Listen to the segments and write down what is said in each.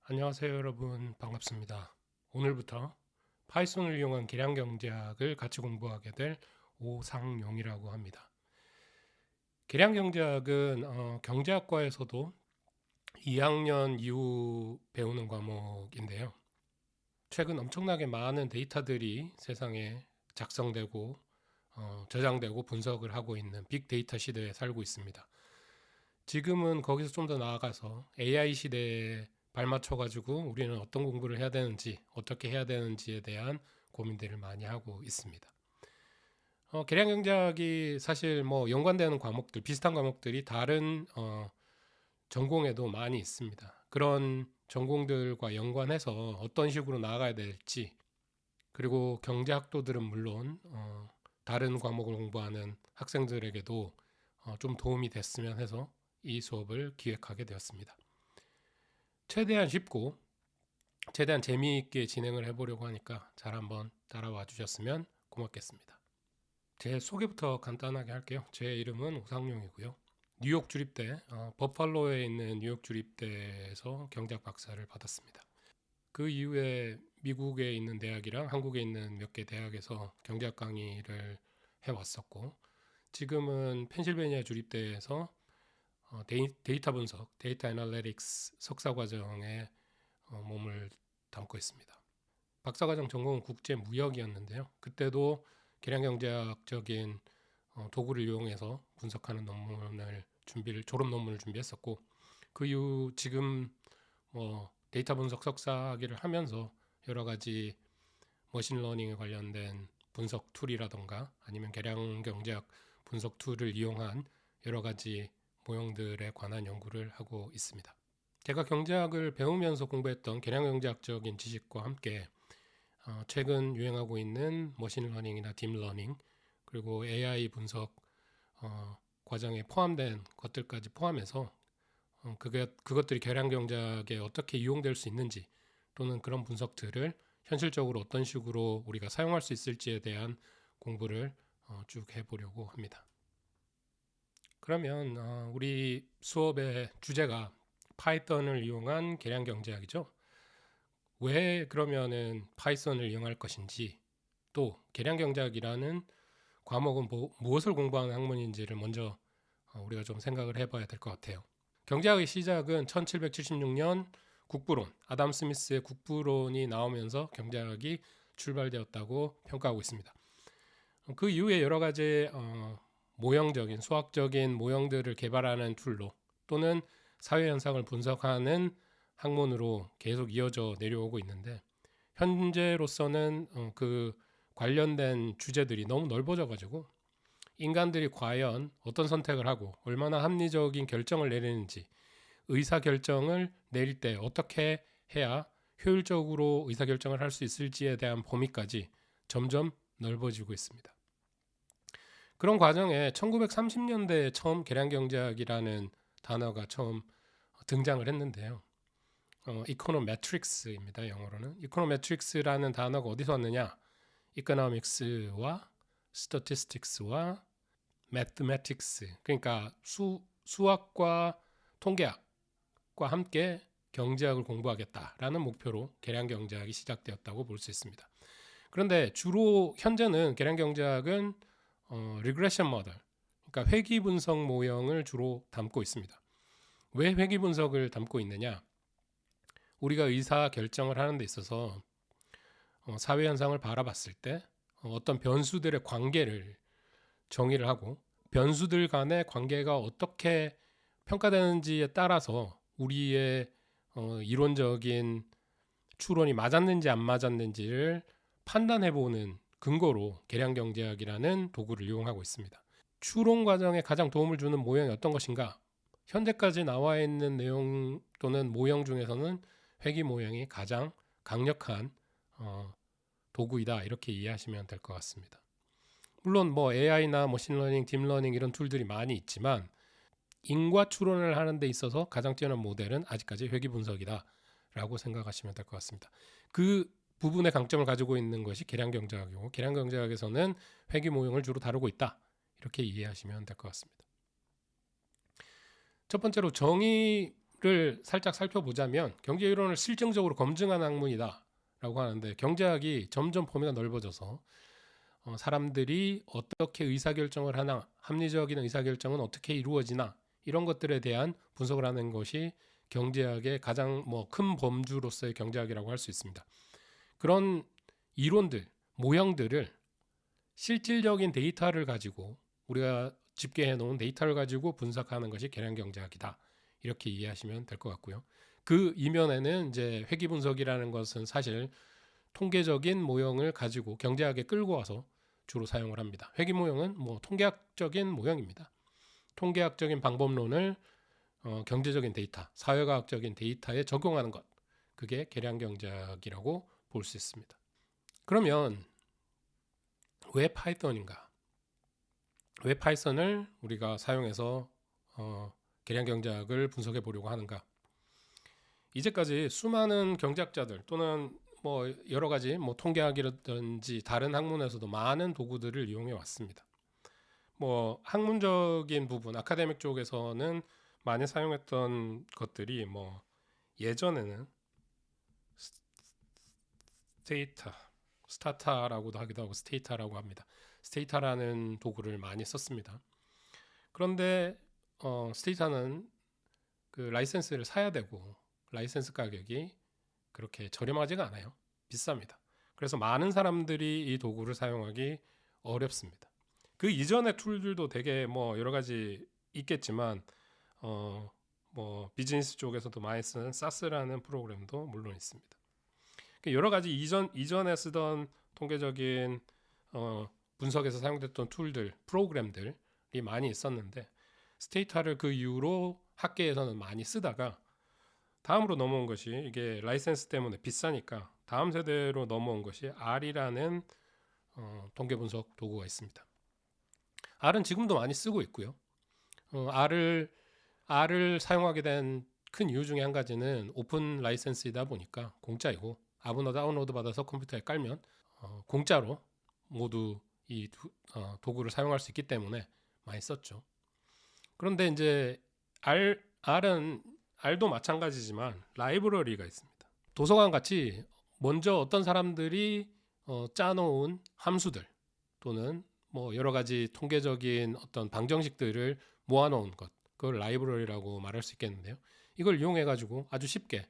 안녕하세요 여러분, 반갑습니다. 오늘부터 파이썬을 이용한 계량 경제학을 같이 공부하게 될 오상용이라고 합니다. 계량 경제학은 경제학과에서도 2학년 이후 배우는 과목인데요. 최근 엄청나게 많은 데이터들이 세상에 작성되고 저장되고 분석을 하고 있는 빅데이터 시대에 살고 있습니다. 지금은 거기서 좀 더 나아가서 AI 시대에 발맞춰 가지고 우리는 어떤 공부를 해야 되는지, 어떻게 해야 되는지에 대한 고민들을 많이 하고 있습니다. 계량 경제학이 사실 뭐 연관되는 과목들, 비슷한 과목들이 다른 전공에도 많이 있습니다. 그런 전공들과 연관해서 어떤 식으로 나아가야 될지, 그리고 경제학도들은 물론 다른 과목을 공부하는 학생들에게도 좀 도움이 됐으면 해서 이 수업을 기획하게 되었습니다. 최대한 쉽고 최대한 재미있게 진행을 해보려고 하니까 잘 한번 따라와 주셨으면 고맙겠습니다. 제 소개부터 간단하게 할게요. 제 이름은 오상용이고요. 뉴욕 주립대, 버팔로에 있는 뉴욕 주립대에서 경제학 박사를 받았습니다. 그 이후에 미국에 있는 대학이랑 한국에 있는 몇 개 대학에서 경제학 강의를 해왔었고, 지금은 펜실베니아 주립대에서 데이터 분석, 데이터 애널리틱스 석사 과정에 몸을 담고 있습니다. 박사과정 전공은 국제무역이었는데요. 그때도 계량경제학적인 도구를 이용해서 분석하는 졸업 논문을 준비했었고, 그 이후 지금 뭐 데이터 분석 석사학위를 하면서 여러 가지 머신러닝에 관련된 분석 툴이라던가 아니면 계량경제학 분석 툴을 이용한 여러 가지 모형들에 관한 연구를 하고 있습니다. 제가 경제학을 배우면서 공부했던 계량경제학적인 지식과 함께 최근 유행하고 있는 머신러닝이나 딥러닝, 그리고 AI 분석 과정에 포함된 것들까지 포함해서 그것들이 계량경제학에 어떻게 이용될 수 있는지, 또는 그런 분석들을 현실적으로 어떤 식으로 우리가 사용할 수 있을지에 대한 공부를 쭉 해보려고 합니다. 그러면 우리 수업의 주제가 파이썬을 이용한 계량 경제학이죠. 왜 그러면은 파이썬을 이용할 것인지, 또 계량 경제학이라는 과목은 무엇을 공부하는 학문인지를 먼저 우리가 좀 생각을 해봐야 될 것 같아요. 경제학의 시작은 1776년 국부론, 아담 스미스의 국부론이 나오면서 경제학이 출발되었다고 평가하고 있습니다. 그 이후에 여러 가지 모형적인 수학적인 모형들을 개발하는 툴로, 또는 사회 현상을 분석하는 학문으로 계속 이어져 내려오고 있는데, 현재로서는 그 관련된 주제들이 너무 넓어져 가지고 인간들이 과연 어떤 선택을 하고 얼마나 합리적인 결정을 내리는지, 의사 결정을 내릴 때 어떻게 해야 효율적으로 의사 결정을 할 수 있을지에 대한 범위까지 점점 넓어지고 있습니다. 그런 과정에 1930년대에 처음 계량경제학이라는 단어가 처음 등장을 했는데요. 이코노메트릭스입니다. 영어로는. 이코노메트릭스라는 단어가 어디서 왔느냐? 이코노믹스와 스태티스틱스와 매스매틱스, 그러니까 수학과 통계학과 함께 경제학을 공부하겠다라는 목표로 계량경제학이 시작되었다고 볼 수 있습니다. 그런데 주로 현재는 계량경제학은 리그레션 모델, 그러니까 회귀 분석 모형을 주로 담고 있습니다. 왜 회귀 분석을 담고 있느냐? 우리가 의사 결정을 하는 데 있어서 사회 현상을 바라봤을 때 어떤 변수들의 관계를 정의를 하고, 변수들 간의 관계가 어떻게 평가되는지에 따라서 우리의 이론적인 추론이 맞았는지 안 맞았는지를 판단해보는 근거로 계량경제학이라는 도구를 이용하고 있습니다. 추론 과정에 가장 도움을 주는 모형이 어떤 것인가? 현재까지 나와 있는 내용 또는 모형 중에서는 회귀 모형이 가장 강력한 도구이다, 이렇게 이해하시면 될 것 같습니다. 물론 뭐 AI나 머신러닝, 딥러닝 이런 툴들이 많이 있지만 인과 추론을 하는 데 있어서 가장 뛰어난 모델은 아직까지 회귀 분석이다라고 생각하시면 될 것 같습니다. 그 부분의 강점을 가지고 있는 것이 계량경제학이고, 계량경제학에서는 회귀 모형을 주로 다루고 있다, 이렇게 이해하시면 될 것 같습니다. 첫 번째로 정의 살짝 살펴보자면 경제 이론을 실증적으로 검증한 학문이다라고 하는데, 경제학이 점점 범위가 넓어져서 사람들이 어떻게 의사결정을 하나, 합리적인 의사결정은 어떻게 이루어지나, 이런 것들에 대한 분석을 하는 것이 경제학의 가장 큰 범주로서의 경제학이라고 할 수 있습니다. 그런 이론들, 모형들을 실질적인 데이터를 가지고, 우리가 집계해 놓은 데이터를 가지고 분석하는 것이 계량경제학이다, 이렇게 이해하시면 될 것 같고요. 그 이면에는 이제 회귀 분석이라는 것은 사실 통계적인 모형을 가지고 경제학에 끌고 와서 주로 사용을 합니다. 회귀 모형은 통계학적인 모형입니다. 통계학적인 방법론을 경제적인 데이터, 사회과학적인 데이터에 적용하는 것, 그게 계량경제학이라고 볼 수 있습니다. 그러면 왜 파이썬인가? 왜 파이썬을 우리가 사용해서 계량경제학을 분석해 보려고 하는가? 이제까지 수많은 경제학자들 또는 여러 가지 통계학이라든지 다른 학문에서도 많은 도구들을 이용해 왔습니다. 학문적인 부분, 아카데믹 쪽에서는 많이 사용했던 것들이 예전에는 스타타라고도 하기도 하고 스테이타라고 합니다. 스테이타라는 도구를 많이 썼습니다. 그런데 스테이타는 그 라이센스를 사야 되고, 라이센스 가격이 그렇게 저렴하지가 않아요. 비쌉니다. 그래서 많은 사람들이 이 도구를 사용하기 어렵습니다. 그 이전의 툴들도 되게 여러 가지 있겠지만 비즈니스 쪽에서도 많이 쓰는 사스라는 프로그램도 물론 있습니다. 여러 가지 이전에 쓰던 통계적인 분석에서 사용됐던 툴들, 프로그램들이 많이 있었는데, 스테이타를 그 이후로 학계에서는 많이 쓰다가 다음으로 넘어온 것이, 이게 라이센스 때문에 비싸니까 다음 세대로 넘어온 것이 R이라는 통계 분석 도구가 있습니다. R은 지금도 많이 쓰고 있고요. R을 사용하게 된 큰 이유 중에 한 가지는 오픈 라이센스이다 보니까 공짜이고, 아무나 다운로드 받아서 컴퓨터에 깔면 공짜로 모두 이 도구를 사용할 수 있기 때문에 많이 썼죠. 그런데 이제 R도 마찬가지지만 라이브러리가 있습니다. 도서관 같이 먼저 어떤 사람들이 짜놓은 함수들 또는 여러 가지 통계적인 어떤 방정식들을 모아놓은 것, 그걸 라이브러리라고 말할 수 있겠는데요. 이걸 이용해 가지고 아주 쉽게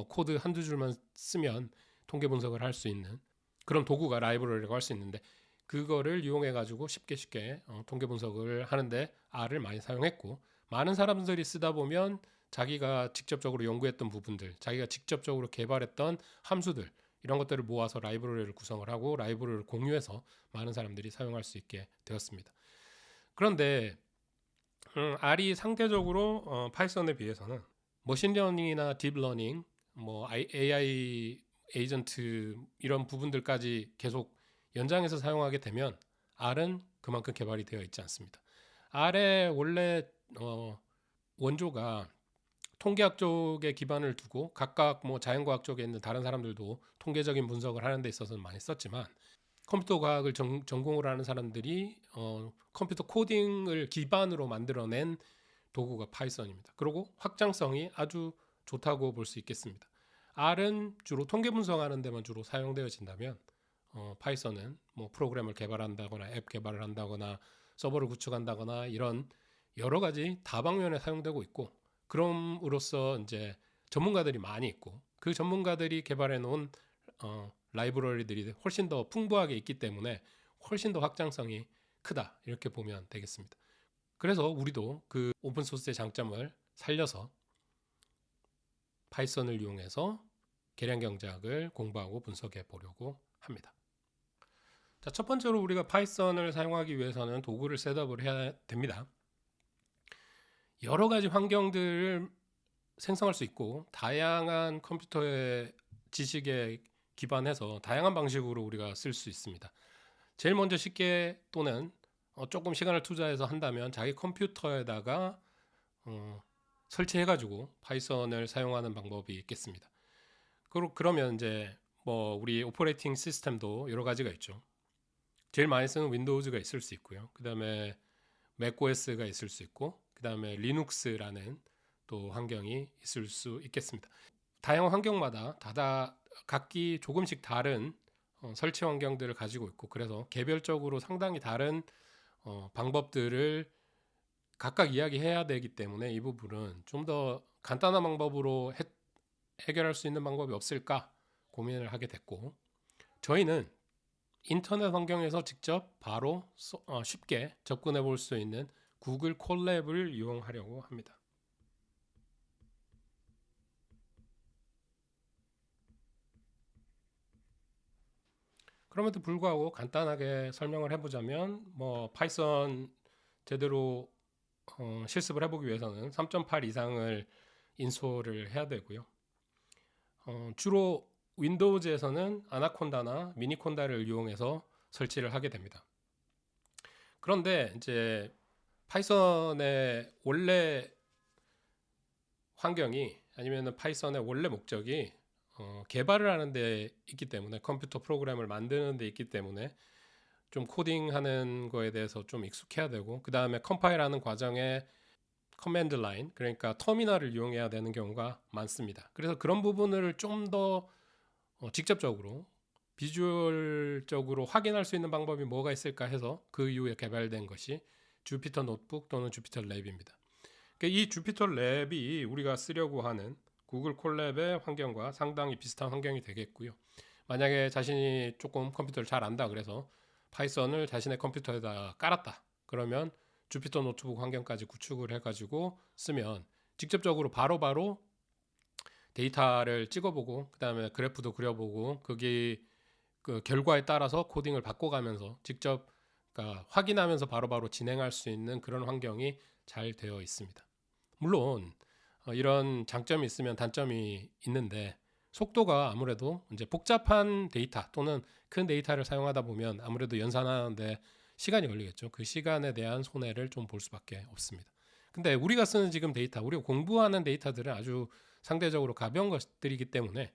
코드 한두 줄만 쓰면 통계 분석을 할 수 있는 그런 도구가 라이브러리라고 할 수 있는데, 그거를 이용해 가지고 쉽게 통계 분석을 하는데 R을 많이 사용했고, 많은 사람들이 쓰다 보면 자기가 직접적으로 연구했던 부분들, 자기가 직접적으로 개발했던 함수들, 이런 것들을 모아서 라이브러리를 구성을 하고 라이브러리를 공유해서 많은 사람들이 사용할 수 있게 되었습니다. 그런데 R이 상대적으로 파이썬에 비해서는 머신러닝이나 딥러닝, AI 에이전트 이런 부분들까지 계속 연장해서 사용하게 되면 R은 그만큼 개발이 되어 있지 않습니다. R의 원래 원조가 통계학 쪽에 기반을 두고, 각각 자연과학 쪽에 있는 다른 사람들도 통계적인 분석을 하는 데 있어서는 많이 썼지만, 컴퓨터 과학을 전공을 하는 사람들이 컴퓨터 코딩을 기반으로 만들어낸 도구가 파이썬입니다. 그리고 확장성이 아주 좋다고 볼 수 있겠습니다. R은 주로 통계 분석하는 데만 주로 사용되어진다면, 파이썬은 프로그램을 개발한다거나 앱 개발을 한다거나 서버를 구축한다거나 이런 여러 가지 다방면에 사용되고 있고, 그럼으로써 이제 전문가들이 많이 있고, 그 전문가들이 개발해 놓은 라이브러리들이 훨씬 더 풍부하게 있기 때문에 훨씬 더 확장성이 크다, 이렇게 보면 되겠습니다. 그래서 우리도 그 오픈소스의 장점을 살려서 파이썬을 이용해서 계량경제학을 공부하고 분석해 보려고 합니다. 자, 첫 번째로 우리가 파이썬을 사용하기 위해서는 도구를 셋업을 해야 됩니다. 여러 가지 환경들을 생성할 수 있고, 다양한 컴퓨터의 지식에 기반해서 다양한 방식으로 우리가 쓸 수 있습니다. 제일 먼저 쉽게 또는 조금 시간을 투자해서 한다면 자기 컴퓨터에다가 설치해가지고 파이썬을 사용하는 방법이 있겠습니다. 그러면 이제 우리 오퍼레이팅 시스템도 여러 가지가 있죠. 제일 많이 쓰는 윈도우즈가 있을 수 있고요. 그 다음에 맥OS가 있을 수 있고, 그 다음에 리눅스라는 또 환경이 있을 수 있겠습니다. 다양한 환경마다 각기 조금씩 다른 설치 환경들을 가지고 있고, 그래서 개별적으로 상당히 다른 방법들을 각각 이야기해야 되기 때문에 이 부분은 좀 더 간단한 방법으로 해결할 수 있는 방법이 없을까 고민을 하게 됐고, 저희는 인터넷 환경에서 직접 바로 쉽게 접근해 볼 수 있는 구글 콜랩을 이용하려고 합니다. 그럼에도 불구하고 간단하게 설명을 해보자면, 뭐 파이썬 제대로 실습을 해보기 위해서는 3.8 이상을 인스톨을 해야 되고요. 주로 윈도우즈에서는 아나콘다나 미니콘다를 이용해서 설치를 하게 됩니다. 그런데 이제 파이썬의 원래 환경이, 아니면 파이썬의 원래 목적이 개발을 하는 데 있기 때문에, 컴퓨터 프로그램을 만드는 데 있기 때문에 좀 코딩하는 거에 대해서 좀 익숙해야 되고, 그 다음에 컴파일하는 과정에 커맨드 라인, 그러니까 터미널을 이용해야 되는 경우가 많습니다. 그래서 그런 부분을 좀 더 직접적으로 비주얼적으로 확인할 수 있는 방법이 뭐가 있을까 해서 그 이후에 개발된 것이 주피터 노트북 또는 주피터 랩입니다. 이 주피터 랩이 우리가 쓰려고 하는 구글 콜랩의 환경과 상당히 비슷한 환경이 되겠고요. 만약에 자신이 조금 컴퓨터를 잘 안다 그래서 파이썬을 자신의 컴퓨터에다 깔았다, 그러면 주피터 노트북 환경까지 구축을 해가지고 쓰면 직접적으로 바로바로 데이터를 찍어보고, 그 다음에 그래프도 그려보고, 거기 그 결과에 따라서 코딩을 바꿔가면서 직접, 그러니까 확인하면서 바로바로 진행할 수 있는 그런 환경이 잘 되어 있습니다. 물론 이런 장점이 있으면 단점이 있는데, 속도가 아무래도 이제 복잡한 데이터 또는 큰 데이터를 사용하다 보면 아무래도 연산하는데 시간이 걸리겠죠. 그 시간에 대한 손해를 좀 볼 수밖에 없습니다. 근데 우리가 쓰는 지금 데이터, 우리가 공부하는 데이터들은 아주 상대적으로 가벼운 것들이기 때문에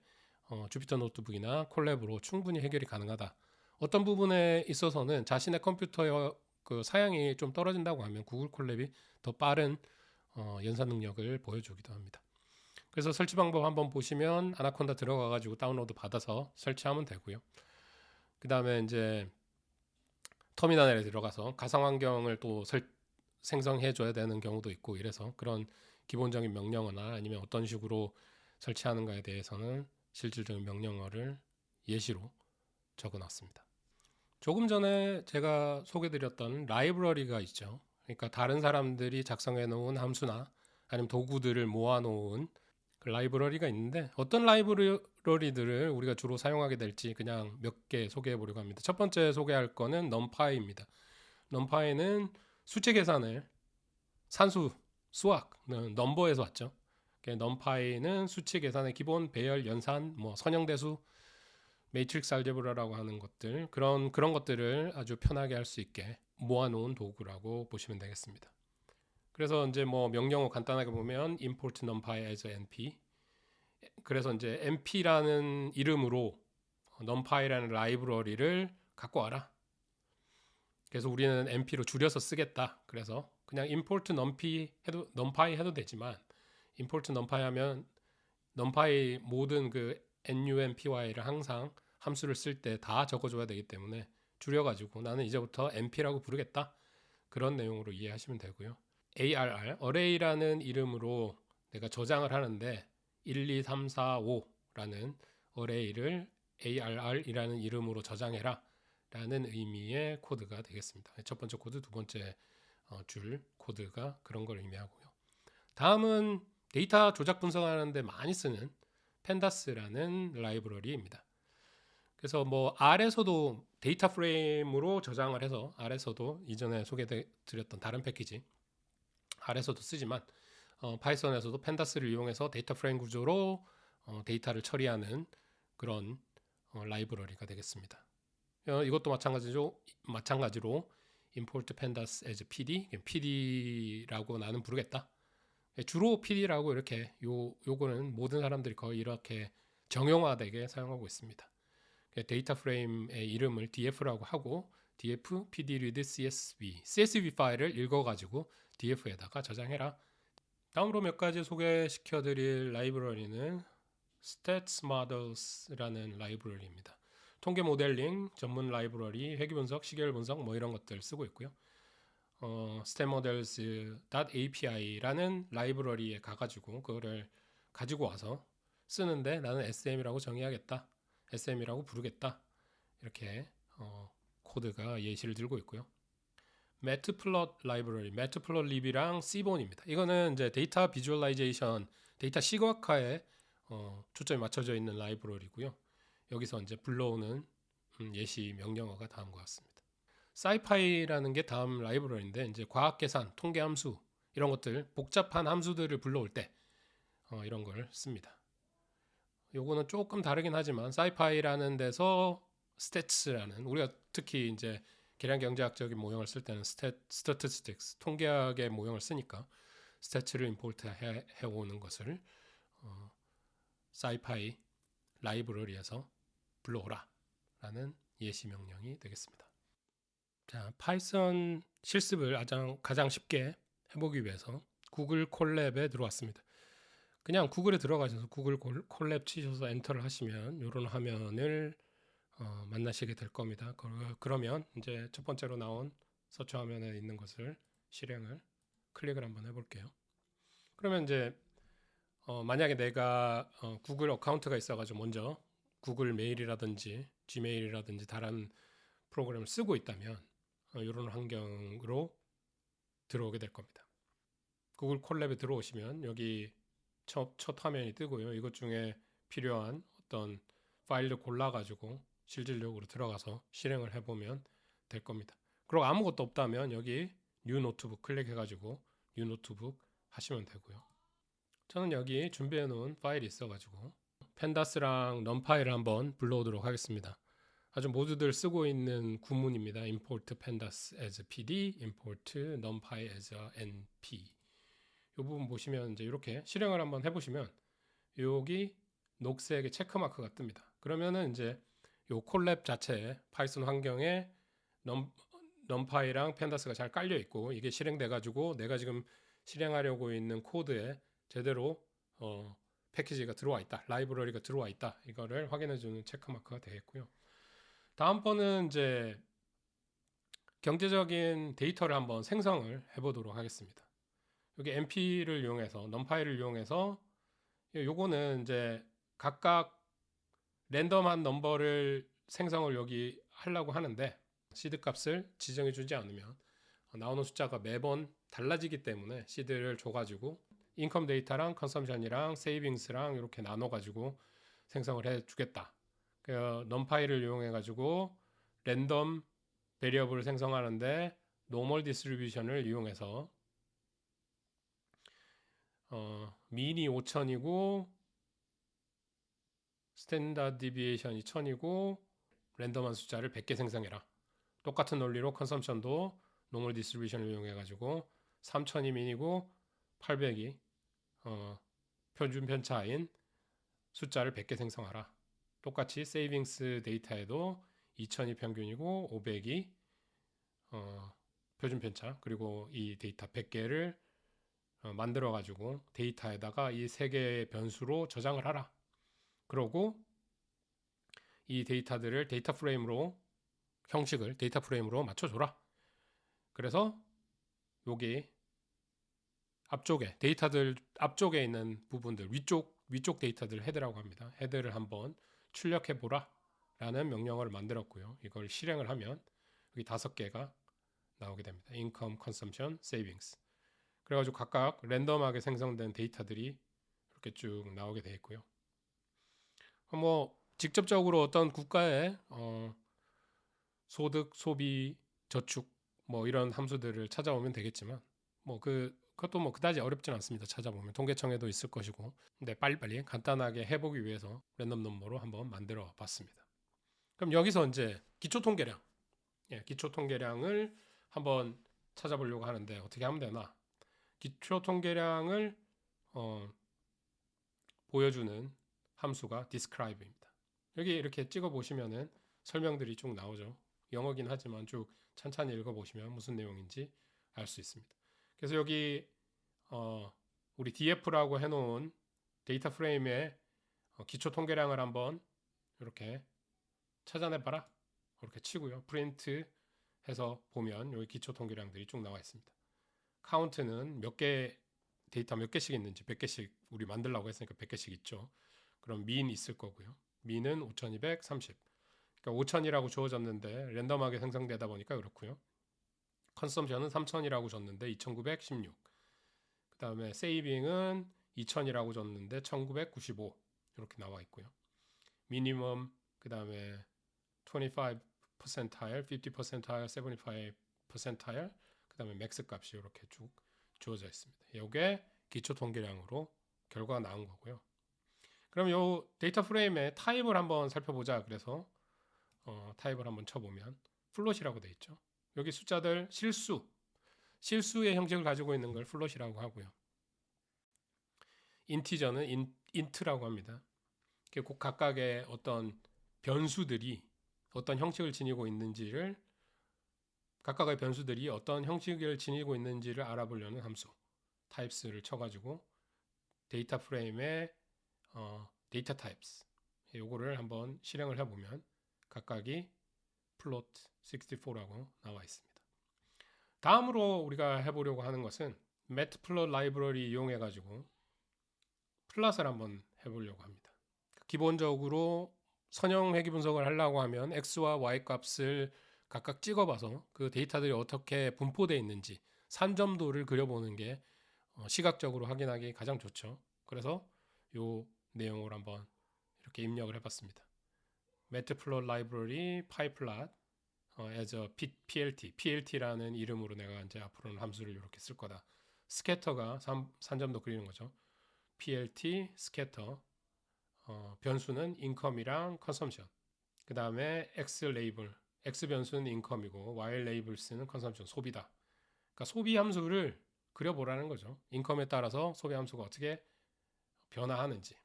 주피터 노트북이나 콜랩으로 충분히 해결이 가능하다. 어떤 부분에 있어서는 자신의 컴퓨터의 그 사양이 좀 떨어진다고 하면 구글 콜랩이 더 빠른 연산 능력을 보여주기도 합니다. 그래서 설치 방법 한번 보시면 아나콘다 들어가 가지고 다운로드 받아서 설치하면 되고요. 그 다음에 이제 터미널에 들어가서 가상 환경을 또 생성해 줘야 되는 경우도 있고, 이래서 그런 기본적인 명령어나 아니면 어떤 식으로 설치하는가에 대해서는 실질적인 명령어를 예시로 적어 놨습니다. 조금 전에 제가 소개드렸던 라이브러리가 있죠. 그러니까 다른 사람들이 작성해 놓은 함수나 아니면 도구들을 모아 놓은 그 라이브러리가 있는데, 어떤 라이브러리들을 우리가 주로 사용하게 될지 그냥 몇 개 소개해 보려고 합니다. 첫 번째 소개할 거는 numpy입니다. numpy는 수치 계산을, 산수, 수학은 넘버에서 왔죠. numpy는 수치 계산의 기본, 배열, 연산, 뭐 선형대수, 매트릭스 알제브라라고 하는 것들, 그런 것들을 아주 편하게 할 수 있게 모아놓은 도구라고 보시면 되겠습니다. 그래서 이제 뭐 명령어 간단하게 보면 import numpy as np. 그래서 이제 np라는 이름으로 numpy라는 라이브러리를 갖고 와라. 그래서 우리는 np로 줄여서 쓰겠다. 그래서 그냥 import numpy 해도 되지만, import numpy 하면 numpy 모든 그 numpy를 항상 함수를 쓸 때 다 적어줘야 되기 때문에 줄여가지고 나는 이제부터 np라고 부르겠다, 그런 내용으로 이해하시면 되고요. arr, array라는 이름으로 내가 저장을 하는데 1, 2, 3, 4, 5라는 array를 arr이라는 이름으로 저장해라 라는 의미의 코드가 되겠습니다. 첫 번째 코드, 두 번째 줄 코드가 그런 걸 의미하고요. 다음은 데이터 조작 분석하는데 많이 쓰는 펜다스라는 라이브러리입니다. 그래서 뭐 R에서도 데이터 프레임으로 저장을 해서, R에서도 이전에 소개드렸던 다른 패키지 R에서도 쓰지만, 파이썬에서도 펜다스를 이용해서 데이터 프레임 구조로 데이터를 처리하는 그런 라이브러리가 되겠습니다. 이것도 마찬가지로 import pandas as PD라고 나는 부르겠다. 주로 PD라고 이렇게 요거는 모든 사람들이 거의 이렇게 정형화되게 사용하고 있습니다. 데이터 프레임의 이름을 df라고 하고, df pd read csv 파일을 읽어가지고 df에다가 저장해라. 다음으로 몇 가지 소개시켜 드릴 라이브러리는 Stats Models라는 라이브러리입니다. 통계 모델링 전문 라이브러리, 회귀 분석, 시계열 분석 뭐 이런 것들 쓰고 있고요. statmodels.ap이라는 라이브러리에 가가지고 그거를 가지고 와서 쓰는데 나는 SM이라고 정의하겠다, SM이라고 부르겠다, 이렇게 코드가 예시를 들고 있고요. 매트플롯 라이브러리, 매트플롯립이랑 C본입니다. 이거는 이제 데이터 비주얼라이제이션, 데이터 시각화에 초점이 맞춰져 있는 라이브러리고요. 여기서 이제 불러오는 예시 명령어가 다음과 같습니다. 사이파이라는 게 다음 라이브러리인데 이제 과학 계산, 통계 함수 이런 것들 복잡한 함수들을 불러올 때 이런 걸 씁니다. 요거는 조금 다르긴 하지만 사이파이라는 데서 스태츠라는, 우리가 특히 이제 계량 경제학적인 모형을 쓸 때는 statistics 통계학의 모형을 쓰니까 스태츠를 임포트 해 오는 것을 사이파이 라이브러리에서 불러오라라는 예시 명령이 되겠습니다. 자, 파이썬 실습을 가장 쉽게 해보기 위해서 구글 콜랩에 들어왔습니다. 그냥 구글에 들어가셔서 구글 콜랩 치셔서 엔터를 하시면 이런 화면을 만나시게 될 겁니다. 그러면 이제 첫 번째로 나온 서치 화면에 있는 것을 실행을 클릭을 한번 해볼게요. 그러면 이제 만약에 내가 구글 어카운트가 있어가지고 먼저 구글 메일이라든지 지메일이라든지 다른 프로그램을 쓰고 있다면 이런 환경으로 들어오게 될 겁니다. 구글 콜랩에 들어오시면 여기 첫 화면이 뜨고요. 이것 중에 필요한 어떤 파일을 골라가지고 실질적으로 들어가서 실행을 해보면 될 겁니다. 그리고 아무것도 없다면 여기 뉴 노트북 클릭해가지고 뉴 노트북 하시면 되고요. 저는 여기 준비해 놓은 파일이 있어가지고 펜다스랑 넘파이를 한번 불러오도록 하겠습니다. 아주 모두들 쓰고 있는 구문입니다. import pandas as pd, import numpy as np. 이 부분 보시면 이제 이렇게 실행을 한번 해보시면 여기 녹색의 체크마크가 뜹니다. 그러면은 이제 요 콜랩 자체에 파이썬 환경에 numpy랑 pandas 잘 깔려 있고 이게 실행돼 가지고 내가 지금 실행하려고 있는 코드에 제대로 패키지가 들어와 있다, 라이브러리가 들어와 있다, 이거를 확인해 주는 체크마크가 되겠고요. 다음번은 이제 경제적인 데이터를 한번 생성을 해보도록 하겠습니다. 여기 np를 이용해서, numpy를 이용해서 요거는 이제 각각 랜덤한 넘버를 생성을 여기 하려고 하는데 시드 값을 지정해 주지 않으면 나오는 숫자가 매번 달라지기 때문에 시드를 줘가지고 인컴 데이터랑 컨섬션이랑 세이빙스랑 이렇게 나눠가지고 생성을 해 주겠다. 그 numpy를 이용해 가지고 랜덤 베리어블을 생성하는데 노멀 디스트리뷰션을 이용해서 민이 5000이고 스탠다드 디비에이션이 1000이고 랜덤한 숫자를 100개 생성해라. 똑같은 논리로 컨섬션도 노멀 디스트리뷰션을 이용해 가지고 3000이 민이고 800이 표준 편차인 숫자를 100개 생성하라. 똑같이 세이빙스 데이터에도 2000이 평균이고 500이 표준 편차, 그리고 이 데이터 100개를 만들어 가지고 데이터에다가 이 세 개의 변수로 저장을 하라. 그러고 이 데이터들을 형식을 데이터 프레임으로 맞춰줘라. 그래서 여기 앞쪽에 데이터들 앞쪽에 있는 부분들, 위쪽 데이터들 헤드라고 합니다. 헤드를 한번 출력해 보라 라는 명령어를 만들었고요. 이걸 실행을 하면 여기 5개가 나오게 됩니다. income, consumption, savings. 그래가지고 각각 랜덤하게 생성된 데이터들이 이렇게 쭉 나오게 되어 있고요. 뭐 직접적으로 어떤 국가의 소득, 소비, 저축 뭐 이런 함수들을 찾아오면 되겠지만 그것도 뭐 그다지 어렵진 않습니다. 찾아보면 통계청에도 있을 것이고. 근데 빨리빨리 간단하게 해보기 위해서 랜덤 넘버로 한번 만들어 봤습니다. 그럼 여기서 이제 기초 통계량, 기초 통계량을 한번 찾아보려고 하는데 어떻게 하면 되나? 기초 통계량을 보여주는 함수가 describe입니다. 여기 이렇게 찍어 보시면은 설명들이 쭉 나오죠. 영어긴 하지만 쭉 찬찬히 읽어 보시면 무슨 내용인지 알 수 있습니다. 그래서 여기 우리 DF라고 해놓은 데이터 프레임의 기초 통계량을 한번 이렇게 찾아내봐라. 이렇게 치고요. 프린트 해서 보면 여기 기초 통계량들이 쭉 나와 있습니다. 카운트는 몇 개 데이터 몇 개씩 있는지 100개씩 우리 만들려고 했으니까 100개씩 있죠. 그럼 민 있을 거고요. 민은 5230. 그러니까 5000이라고 주어졌는데 랜덤하게 생성되다 보니까 그렇고요. 컨섬션은 3000이라고 줬는데 2916. 그다음에 세이빙은 2000이라고 줬는데 1995. 이렇게 나와 있고요. 미니멈 그다음에 25 퍼센타일, 50 퍼센타일, 75 퍼센타일, 그다음에 맥스 값이 이렇게 쭉 주어져 있습니다. 이게 기초 통계량으로 결과가 나온 거고요. 그럼 요 데이터 프레임의 타입을 한번 살펴보자. 그래서 타입을 한번 쳐보면 플롯이라고 돼 있죠. 여기 숫자들 실수의 형식을 가지고 있는 걸 플롯이라고 하고요. 인티저는 인트라고 합니다. 그 각각의 어떤 변수들이 어떤 형식을 지니고 있는지를 각각의 변수들이 어떤 형식을 지니고 있는지를 알아보려는 함수 types를 쳐가지고 데이터 프레임의 데이터 types 요거를 한번 실행을 해보면 각각이 plot 64라고 나와 있습니다. 다음으로 우리가 해보려고 하는 것은 matplotlib 라이브러리 이용해가지고 플롯을 한번 해보려고 합니다. 기본적으로 선형 회귀 분석을 하려고 하면 x와 y 값을 각각 찍어봐서 그 데이터들이 어떻게 분포되어 있는지 산점도를 그려보는 게 시각적으로 확인하기 가장 좋죠. 그래서 이 내용을 한번 이렇게 입력을 해봤습니다. matplotlib 라이브러리 pyplot as a plt라는 이름으로 내가 이제 앞으로는 함수를 이렇게 쓸 거다. 스캐터가 산점도 그리는 거죠. plt 스캐터 변수는 income이랑 consumption. 그 다음에 x 레이블 x 변수는 income이고 y 레이블스는 consumption 소비다. 그러니까 소비 함수를 그려보라는 거죠. income에 따라서 소비 함수가 어떻게 변화하는지.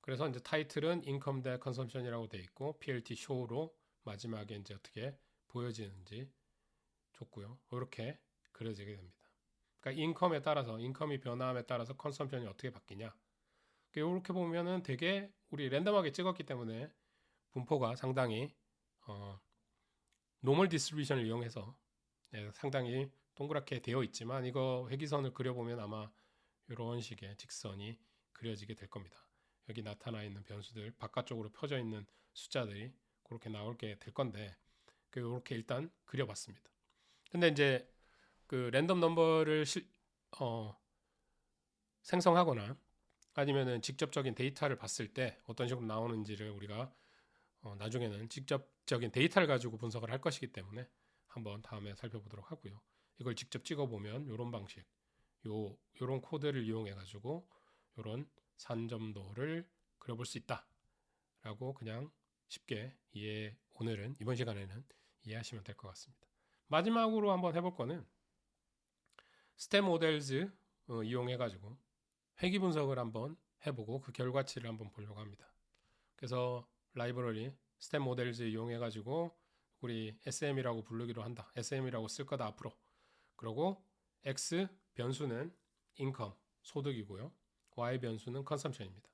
그래서 이제 타이틀은 income 대 consumption이라고 돼 있고 plt show로 마지막에 이제 어떻게 보여지는지 줬고요. 이렇게 그려지게 됩니다. 그러니까 income에 따라서 income이 변화함에 따라서 consumption이 어떻게 바뀌냐. 이렇게 보면은 되게 우리 랜덤하게 찍었기 때문에 분포가 상당히 노멀 디스트리뷰션을 이용해서 상당히 동그랗게 되어 있지만 이거 회기선을 그려보면 아마 이런 식의 직선이 그려지게 될 겁니다. 여기 나타나 있는 변수들 바깥쪽으로 펴져 있는 숫자들이 그렇게 나오게 될 건데 이렇게 일단 그려봤습니다. 근데 이제 그 랜덤 넘버를 생성하거나 아니면은 직접적인 데이터를 봤을 때 어떤 식으로 나오는지를 우리가 나중에는 직접적인 데이터를 가지고 분석을 할 것이기 때문에 한번 다음에 살펴보도록 하고요. 이걸 직접 찍어보면 이런 방식, 요런 코드를 이용해 가지고 요런 산점도를 그려볼 수 있다라고 그냥 쉽게 오늘은 이번 시간에는 이해하시면 될 것 같습니다. 마지막으로 한번 해볼 거는 스텝 모델즈 이용해 가지고 회귀 분석을 한번 해보고 그 결과치를 한번 보려고 합니다. 그래서 라이브러리 스텝 모델즈 이용해 가지고 우리 SM이라고 부르기로 한다. SM이라고 쓸 거다 앞으로. 그리고 X 변수는 income 소득이고요. Y 변수는 consumption입니다.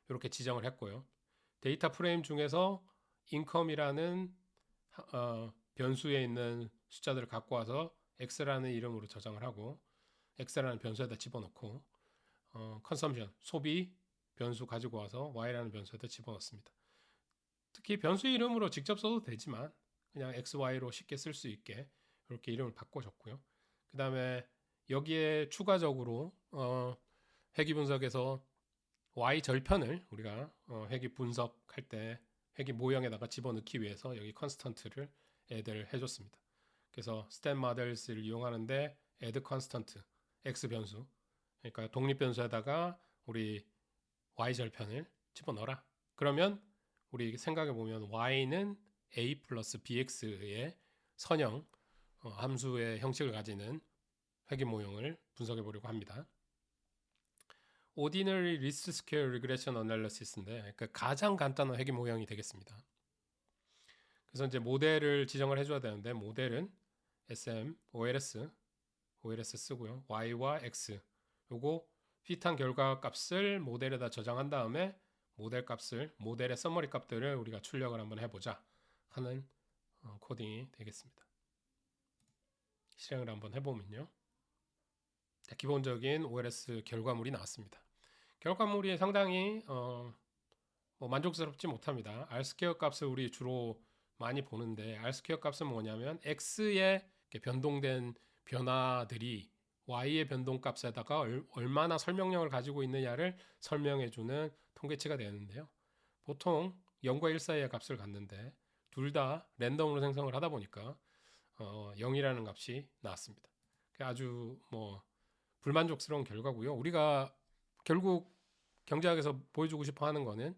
이렇게 지정을 했고요. 데이터 프레임 중에서 income이라는 변수에 있는 숫자들을 갖고 와서 X라는 이름으로 저장을 하고 X라는 변수에다 집어넣고 consumption 소비 변수 가지고 와서 Y라는 변수에다 집어넣습니다. 특히 변수 이름으로 직접 써도 되지만 그냥 X, Y로 쉽게 쓸 수 있게 이렇게 이름을 바꿔줬고요. 그 다음에 여기에 추가적으로 회귀 분석에서 Y 절편을 우리가 회귀 분석할 때 회귀 모형에다가 집어넣기 위해서 여기 컨스턴트를 add를 해줬습니다. 그래서 stem models를 이용하는데 add constant x 변수 그러니까 독립 변수에다가 우리 y 절편을 집어넣어라. 그러면 우리 생각해 보면 y는 a 플러스 bx의 선형 함수의 형식을 가지는 회귀 모형을 분석해 보려고 합니다. Ordinary Least Square Regression Analysis인데 그러니까 가장 간단한 회귀 모형이 되겠습니다. 그래서 이제 모델을 지정을 해줘야 되는데 모델은 SM, OLS, OLS 쓰고요. Y와 X 요거 핏한 결과 값을 모델에다 저장한 다음에 모델의 서머리 값들을 우리가 출력을 한번 해보자 하는 코딩이 되겠습니다. 실행을 한번 해보면요. 자, 기본적인 OLS 결과물이 나왔습니다. 결과물이 상당히 뭐 만족스럽지 못합니다. R-스퀘어 값을 우리 주로 많이 보는데 R-스퀘어 값은 뭐냐면 X의 변동된 변화들이 Y의 변동값에다가 얼마나 설명력을 가지고 있느냐를 설명해주는 통계치가 되는데요. 보통 0과 1 사이의 값을 갖는데 둘 다 랜덤으로 생성을 하다 보니까 0이라는 값이 나왔습니다. 아주 뭐 불만족스러운 결과고요. 우리가 결국 경제학에서 보여주고 싶어 하는 거는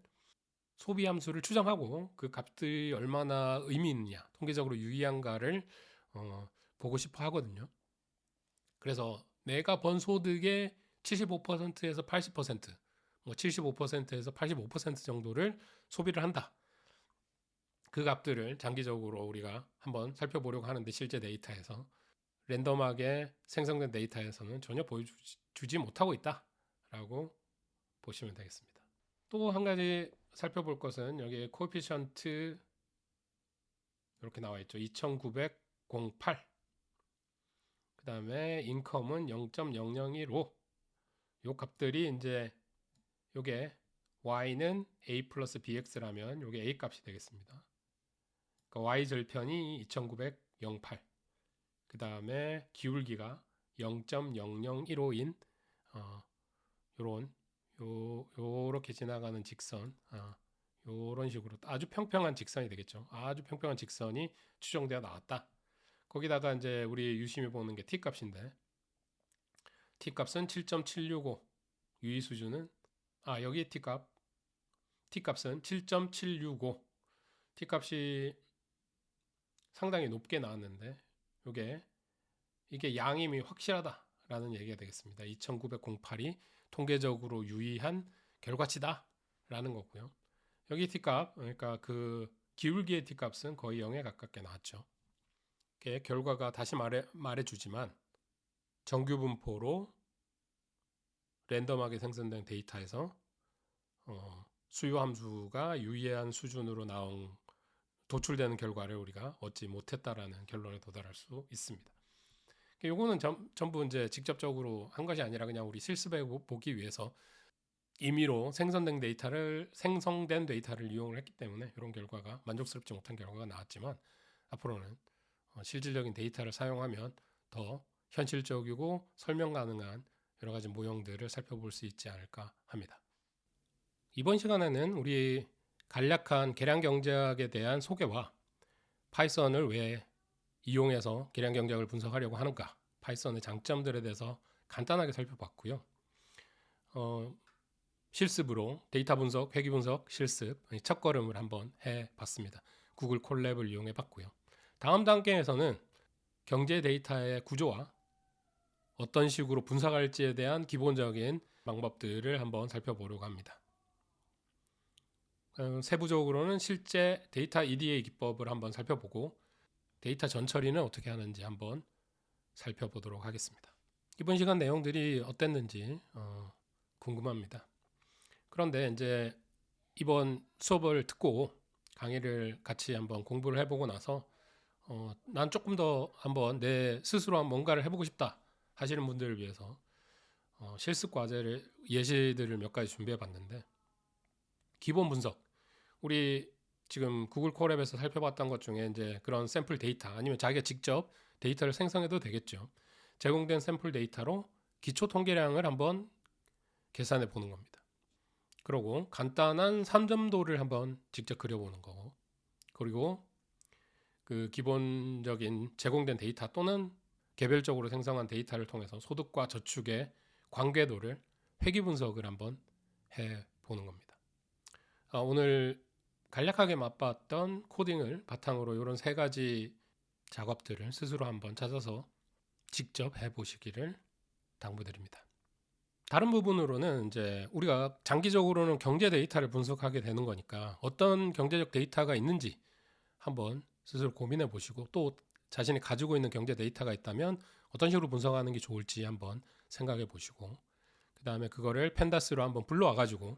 소비 함수를 추정하고 그 값들이 얼마나 의미 있느냐, 통계적으로 유의한가를 보고 싶어 하거든요. 그래서 내가 번 소득의 75%에서 80%, 뭐 75%에서 85% 정도를 소비를 한다. 그 값들을 장기적으로 우리가 한번 살펴보려고 하는데 실제 데이터에서 랜덤하게 생성된 데이터에서는 전혀 보여주지 못하고 있다라고 보시면 되겠습니다. 또 한 가지 살펴볼 것은 여기 코에피션트 이렇게 나와 있죠. 2908. 그 다음에 인컴은 0.0015. 요 값들이 이제 요게 y는 a 플러스 bx라면 요게 a 값이 되겠습니다. 그러니까 y 절편이 2908. 그 다음에 기울기가 0.0015인 요렇게 지나가는 직선, 요런 식으로 아주 평평한 직선이 되겠죠. 아주 평평한 직선이 추정되어 나왔다. 거기다가 이제 우리 유심히 보는 게 t 값인데 t 값은 7.765. 유의 수준은 여기 t 값은 7.765. t 값이 상당히 높게 나왔는데 이게 양임이 확실하다라는 얘기가 되겠습니다. 2908이 통계적으로 유의한 결과치다라는 거고요. 여기 t값, 그러니까 그 기울기의 t값은 거의 0에 가깝게 나왔죠. 결과가 다시 말해주지만 정규 분포로 랜덤하게 생성된 데이터에서 수요 함수가 유의한 수준으로 도출되는 결과를 우리가 얻지 못했다라는 결론에 도달할 수 있습니다. 요거는 전부 이제 직접적으로 한 것이 아니라 그냥 우리 실습해 보기 위해서 임의로 생성된 데이터를 이용을 했기 때문에 이런 결과가 만족스럽지 못한 결과가 나왔지만 앞으로는 실질적인 데이터를 사용하면 더 현실적이고 설명 가능한 여러 가지 모형들을 살펴볼 수 있지 않을까 합니다. 이번 시간에는 우리 간략한 계량 경제학에 대한 소개와 파이썬을 왜 이용해서 계량 경제학을 분석하려고 하는가, 파이썬의 장점들에 대해서 간단하게 살펴봤고요. 실습으로 데이터 분석, 회귀 분석 실습 첫 걸음을 한번 해봤습니다. 구글 콜랩을 이용해 봤고요. 다음 단계에서는 경제 데이터의 구조와 어떤 식으로 분석할지에 대한 기본적인 방법들을 한번 살펴보려고 합니다. 세부적으로는 실제 데이터 EDA 기법을 한번 살펴보고 데이터 전처리는 어떻게 하는지 한번 살펴보도록 하겠습니다. 이번 시간 내용들이 어땠는지 궁금합니다. 그런데 이제 이번 수업을 듣고 강의를 같이 한번 공부를 해보고 나서 난 조금 더 한번 내 스스로 뭔가를 해보고 싶다 하시는 분들을 위해서 실습 과제를 예시들을 몇 가지 준비해 봤는데 기본 분석 우리 지금 구글 콜앱에서 살펴봤던 것 중에 이제 그런 샘플 데이터 아니면 자기가 직접 데이터를 생성해도 되겠죠. 제공된 샘플 데이터로 기초 통계량을 한번 계산해 보는 겁니다. 그리고 간단한 산점도를 한번 직접 그려보는 거고 그리고 그 기본적인 제공된 데이터 또는 개별적으로 생성한 데이터를 통해서 소득과 저축의 관계도를 회귀 분석을 한번 해보는 겁니다. 오늘 간략하게 맛봤던 코딩을 바탕으로 이런 세 가지 작업들을 스스로 한번 찾아서 직접 해보시기를 당부드립니다. 다른 부분으로는 이제 우리가 장기적으로는 경제 데이터를 분석하게 되는 거니까 어떤 경제적 데이터가 있는지 한번 스스로 고민해 보시고 또 자신이 가지고 있는 경제 데이터가 있다면 어떤 식으로 분석하는 게 좋을지 한번 생각해 보시고, 그 다음에 그거를 펜다스로 한번 불러와 가지고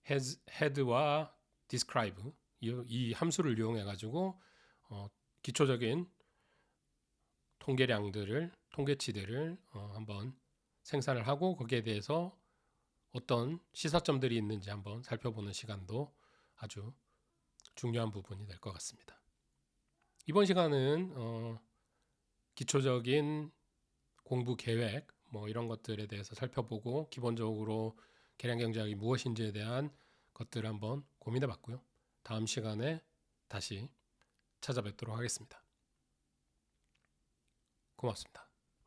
head와 describe 이 함수를 이용해 가지고 기초적인 통계치들을 한번 생산을 하고, 거기에 대해서 어떤 시사점들이 있는지 한번 살펴보는 시간도 아주 중요한 부분이 될 것 같습니다. 이번 시간은 기초적인 공부 계획 이런 것들에 대해서 살펴보고, 기본적으로 계량경제학이 무엇인지에 대한 것들을 한번 고민해 봤고요. 다음 시간에 다시 찾아뵙도록 하겠습니다. 고맙습니다.